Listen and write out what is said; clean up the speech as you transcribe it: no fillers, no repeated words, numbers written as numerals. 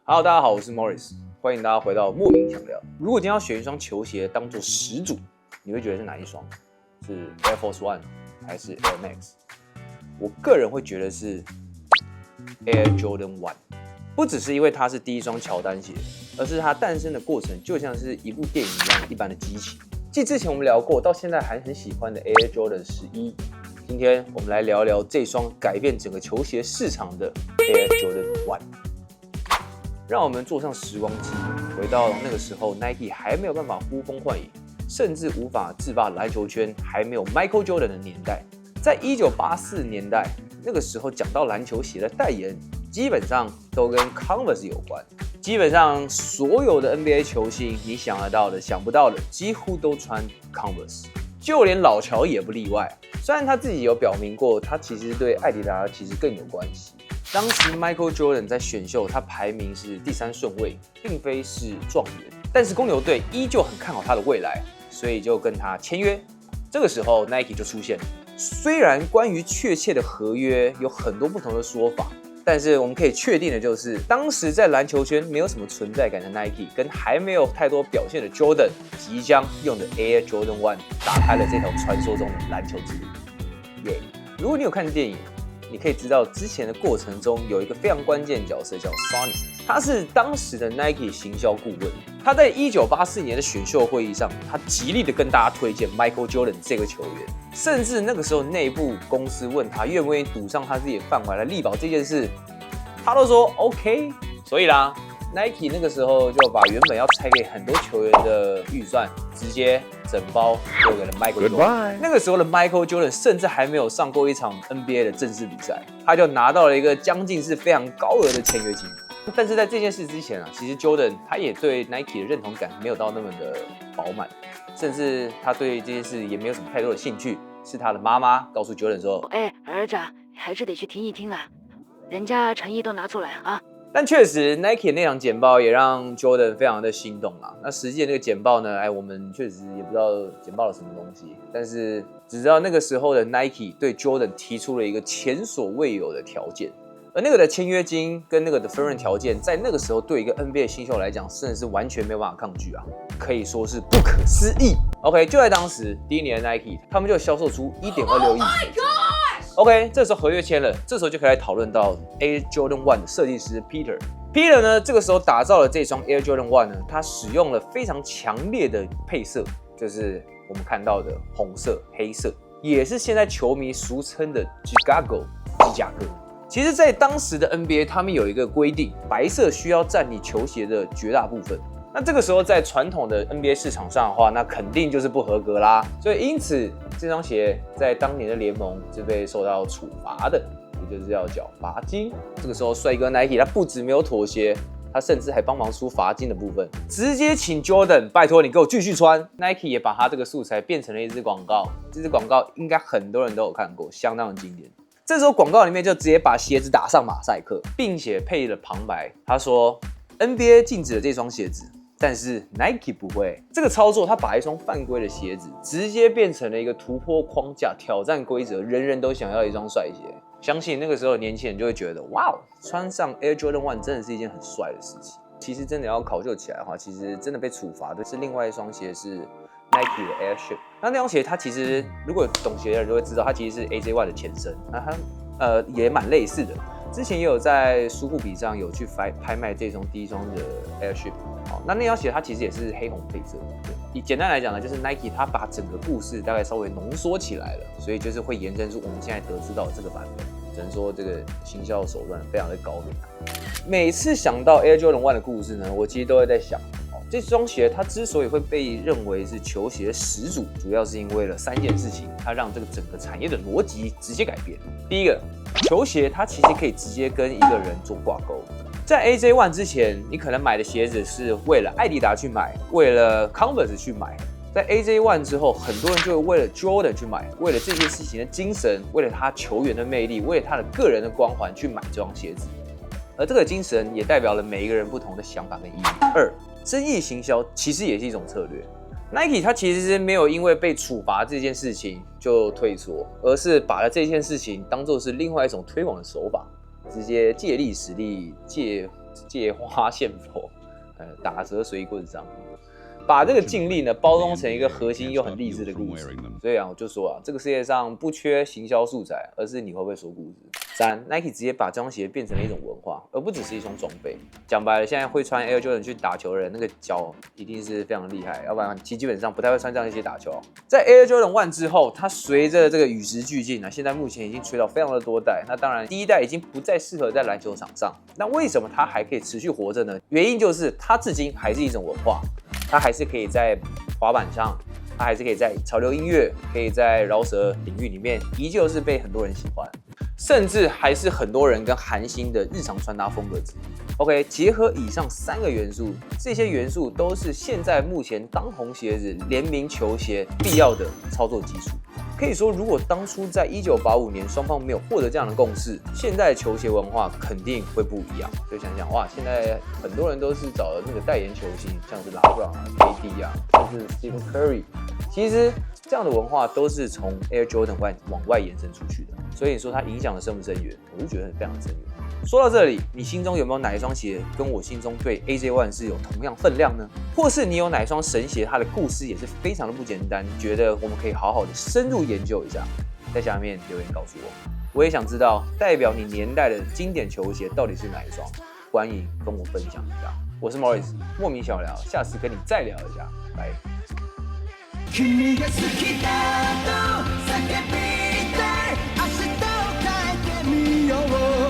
Hello， 大家好，我是 Morris， 欢迎大家回到莫名想聊。如果今天要选一双球鞋当做始祖，你会觉得是哪一双？是 Air Force One 还是 Air Max？ 我个人会觉得是 Air Jordan One， 不只是因为它是第一双乔丹鞋，而是它诞生的过程就像是一部电影一样一般的激情。继之前我们聊过，到现在还很喜欢的 Air Jordan 11，今天我们来聊聊这双改变整个球鞋市场的 Air Jordan One。让我们坐上时光机，回到那个时候 ，Nike 还没有办法呼风唤雨，甚至无法制霸篮球圈，还没有 Michael Jordan 的年代。在1984年代，那个时候讲到篮球鞋的代言，基本上都跟 Converse 有关。基本上所有的 NBA 球星，你想得到的、想不到的，几乎都穿 Converse， 就连老乔也不例外。虽然他自己有表明过，他其实对艾迪达其实更有关系。当时 Michael Jordan 在选秀，他排名是第3顺位，并非是状元。但是公牛队依旧很看好他的未来，所以就跟他签约。这个时候 Nike 就出现了。虽然关于确切的合约有很多不同的说法，但是我们可以确定的就是，当时在篮球圈没有什么存在感的 Nike， 跟还没有太多表现的 Jordan， 即将用的 Air Jordan One 打开了这条传说中的篮球之路。如果你有看电影，你可以知道之前的过程中有一个非常关键的角色叫 Sonny， 他是当时的 Nike 行销顾问。他在1984年的选秀会议上，他极力的跟大家推荐 Michael Jordan 这个球员，甚至那个时候内部公司问他愿不愿意赌上他自己的饭碗来力保这件事，他都说 OK。所以啦 ，Nike 那个时候就把原本要拆给很多球员的预算，直接整包丢给了 Michael Jordan。那个时候的 Michael Jordan 甚至还没有上过一场 NBA 的正式比赛，他就拿到了一个将近是非常高额的签约金。但是在这件事之前啊，其实 Jordan 他也对 Nike 的认同感没有到那么的饱满，甚至他对这件事也没有什么太多的兴趣。是他的妈妈告诉 Jordan 说：“儿子，还是得去听一听啊，人家诚意都拿出来啊。”但确实 ，Nike 那场简报也让 Jordan 非常的心动啊。那实际的那个简报呢，我们确实也不知道简报了什么东西，但是只知道那个时候的 Nike 对 Jordan 提出了一个前所未有的条件，而那个的签约金跟那个的分润条件，在那个时候对一个 NBA 新秀来讲，真的是完全没有办法抗拒啊，可以说是不可思议。OK， 就在当时第一年的 Nike， 他们就销售出1.26亿。OK， 这时候合约签了，这时候就可以来讨论到 Air Jordan One 的设计师 Peter 呢，这个时候打造了这双 Air Jordan One 呢，他使用了非常强烈的配色，就是我们看到的红色、黑色，也是现在球迷俗称的 Chicago 芝加哥。其实，在当时的 NBA， 他们有一个规定，白色需要占你球鞋的绝大部分。那这个时候，在传统的 NBA 市场上的话，那肯定就是不合格啦。所以，因此这双鞋在当年的联盟是被受到处罚的，也就是要缴罚金。这个时候，帅哥 Nike 他不止没有妥协，他甚至还帮忙出罚金的部分，直接请 Jordan 拜托你给我继续穿。Nike 也把他这个素材变成了一支广告，这支广告应该很多人都有看过，相当的经典。这时候广告里面就直接把鞋子打上马赛克，并且配了旁白，他说 NBA 禁止了这双鞋子，但是 Nike 不会。这个操作，他把一双犯规的鞋子直接变成了一个突破框架、挑战规则，人人都想要的一双帅鞋。相信那个时候的年轻人就会觉得，哇，穿上 Air Jordan One 真的是一件很帅的事情。其实真的要考究起来的话，其实真的被处罚的是另外一双鞋，是 Nike 的 Airship。那双鞋它其实如果懂鞋的人就会知道，它其实是 AJ One 的前身。那它也蛮类似的。之前也有在苏富比上有去拍卖这双第一双的 Airship。好，那双鞋它其实也是黑红配色。以简单来讲呢，就是 Nike 它把整个故事大概稍微浓缩起来了，所以就是会延伸出我们现在得知到的这个版本。只能说这个行销手段非常的高明啊。每次想到 Air Jordan One 的故事呢，我其实都会在想，这双鞋它之所以会被认为是球鞋的始祖，主要是因为了3件事情，它让这个整个产业的逻辑直接改变。第一个，球鞋它其实可以直接跟一个人做挂钩。在 AJ One 之前，你可能买的鞋子是为了艾迪达去买，为了 Converse 去买。在 AJ One 之后，很多人就会为了 Jordan 去买，为了这件事情的精神，为了他球员的魅力，为了他的个人的光环去买这双鞋子。而这个精神也代表了每一个人不同的想法跟意义。2，争议行销其实也是一种策略。Nike 它其实是没有因为被处罚这件事情就退缩，而是把了这件事情当作是另外一种推广的手法，直接借力使力，借借花献佛，打折随棍上。把这个净利呢包装成一个核心又很励志的故事，所以啊，我就说啊，这个世界上不缺行销素材，而是你会不会说故事。3 ，Nike 直接把这双鞋变成了一种文化，而不只是一双装备。讲白了，现在会穿 Air Jordan 去打球的人，那个脚一定是非常厉害，要不然基本上不太会穿这样一些打球。在 Air Jordan 1之后，它随着这个与时俱进啊，现在目前已经吹到非常的多代。那当然，第1代已经不再适合在篮球场上。那为什么它还可以持续活着呢？原因就是它至今还是一种文化。它还是可以在滑板上，它还是可以在潮流音乐，可以在饶舌领域里面，依旧是被很多人喜欢，甚至还是很多人跟韩星的日常穿搭风格之一。OK， 结合以上3个元素，这些元素都是现在目前当红鞋子联名球鞋必要的操作基础。可以说，如果当初在1985年双方没有获得这样的共识，现在的球鞋文化肯定会不一样。就想想哇，现在很多人都是找了那个代言球星，像是 LeBron 啊、KD 啊，甚至 Stephen Curry， 其实这样的文化都是从 Air Jordan 往外延伸出去的。所以你说它影响的深不深远，我就觉得非常深远。说到这里，你心中有没有哪一双鞋跟我心中对 AJ1 是有同样分量呢？或是你有哪一双神鞋，它的故事也是非常的不简单，觉得我们可以好好的深入研究一下，在下面留言告诉我。我也想知道代表你年代的经典球鞋到底是哪一双，欢迎跟我分享一下。我是 Morris， 莫名小聊，下次跟你再聊一下，拜。